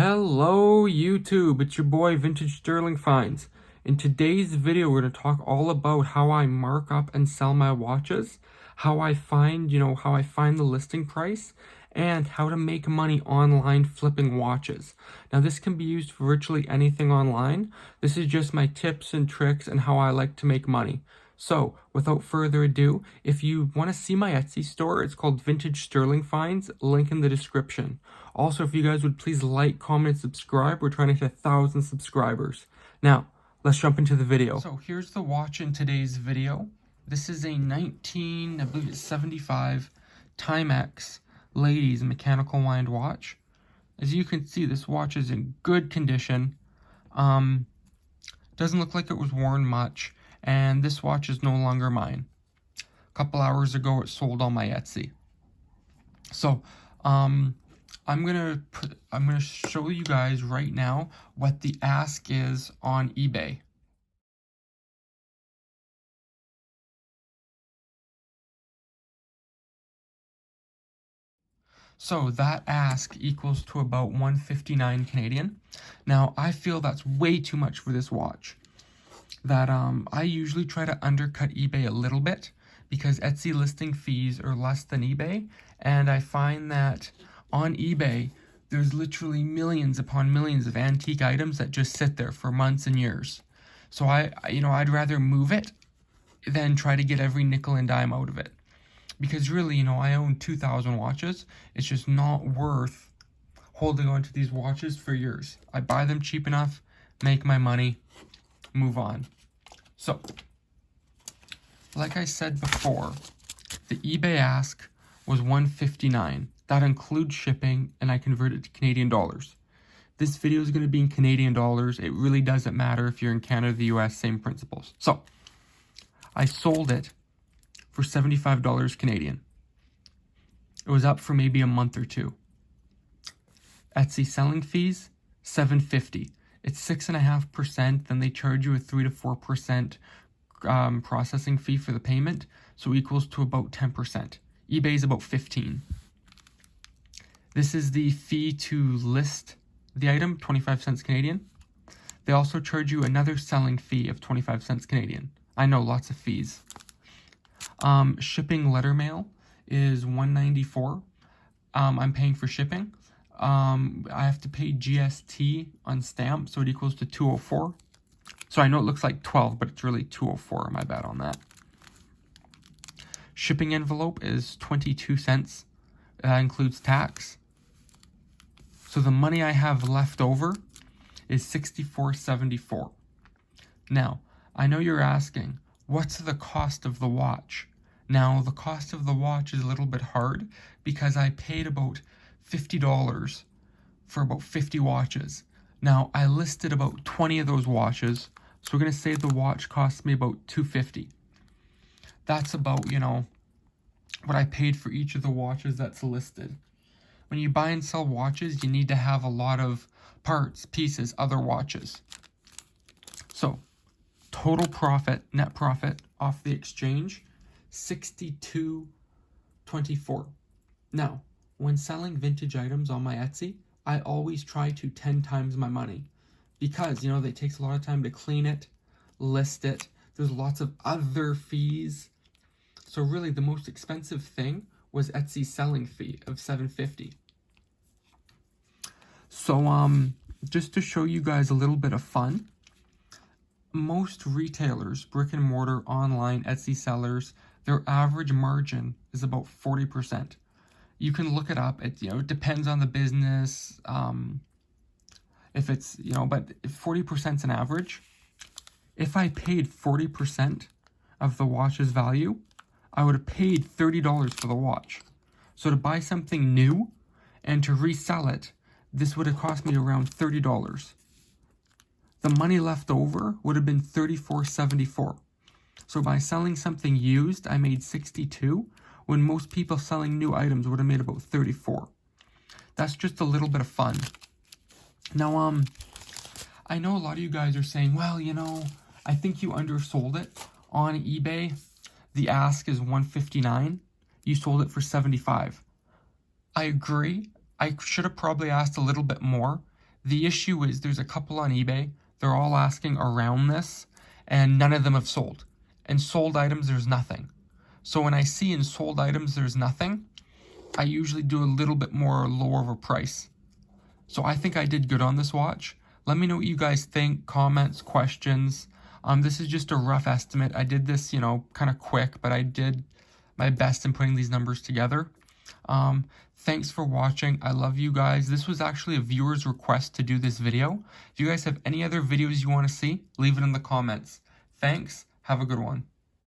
Hello YouTube, it's your boy Vintage Sterling Finds. In today's video, we're going to talk all about how I mark up and sell my watches, how I find the listing price, and how to make money online flipping watches. Now this can be used for virtually anything online. This is just my tips and tricks and how I like to make money. So, without further ado, if you want to see my Etsy store, it's called Vintage Sterling Finds, link in the description. Also, if you guys would please like, comment, and subscribe, we're trying to hit 1,000 subscribers. Now, let's jump into the video. So here's the watch in today's video. This is a 1975 Timex ladies mechanical wind watch. As you can see, this watch is in good condition. Doesn't look like it was worn much. And this watch is no longer mine. A couple hours ago, it sold on my Etsy. So, I'm gonna show you guys right now what the ask is on eBay. So that ask equals to about 159 Canadian. Now, I feel that's way too much for this watch. That I usually try to undercut eBay a little bit because Etsy listing fees are less than eBay, and I find that on eBay there's literally millions upon millions of antique items that just sit there for months and years. So I'd rather move it than try to get every nickel and dime out of it. Because really, I own 2,000 watches. It's just not worth holding on to these watches for years. I buy them cheap enough, make my money, move on. So, like I said before, the eBay ask was $159. That includes shipping, and I convert it to Canadian dollars. This video is going to be in Canadian dollars. It really doesn't matter if you're in Canada, the US, same principles. So, I sold it for $75 Canadian. It was up for maybe a month or two. Etsy selling fees, $750. It's 6.5%, then they charge you a 3 to 4% processing fee for the payment, so equals to about 10%. eBay is about 15. This is the fee to list the item, 25 cents Canadian. They also charge you another selling fee of 25 cents Canadian. I know, lots of fees. Shipping letter mail is $194. I'm paying for shipping. I have to pay GST on stamp, so it equals to $204. So I know it looks like 12, but it's really $204. My bad on that. Shipping envelope is 22 cents. That includes tax. So the money I have left over is $64.74. Now, I know you're asking, what's the cost of the watch? Now, the cost of the watch is a little bit hard because I paid about $50 for about 50 watches. Now, I listed about 20 of those watches, so we're going to say the watch cost me about $250. That's about, what I paid for each of the watches that's listed. When you buy and sell watches, you need to have a lot of parts, pieces, other watches. So, total profit, net profit off the exchange, $62.24. Now, when selling vintage items on my Etsy, I always try to 10 times my money because, it takes a lot of time to clean it, list it. There's lots of other fees. So really, the most expensive thing was Etsy's selling fee of $750. So, just to show you guys a little bit of fun, most retailers, brick and mortar, online, Etsy sellers, their average margin is about 40%. You can look it up. It depends on the business. If it's, but 40% is an average. If I paid 40% of the watch's value, I would have paid $30 for the watch. So to buy something new and to resell it, this would have cost me around $30. The money left over would have been $34.74. So by selling something used, I made $62, when most people selling new items would have made about $34. That's just a little bit of fun. Now, I know a lot of you guys are saying, well, I think you undersold it on eBay. The ask is $159. You sold it for $75. I agree. I should have probably asked a little bit more The issue is there's a couple on eBay. They're all asking around this, and none of them have sold. And sold items, there's nothing. So when I see in sold items there's nothing, I usually do a little bit more lower of a price. So I think I did good on this watch. Let me know what you guys think, comments, questions. This is just a rough estimate. I did this, kind of quick, but I did my best in putting these numbers together. Thanks for watching. I love you guys. This was actually a viewer's request to do this video. If you guys have any other videos you want to see, leave it in the comments. Thanks. Have a good one.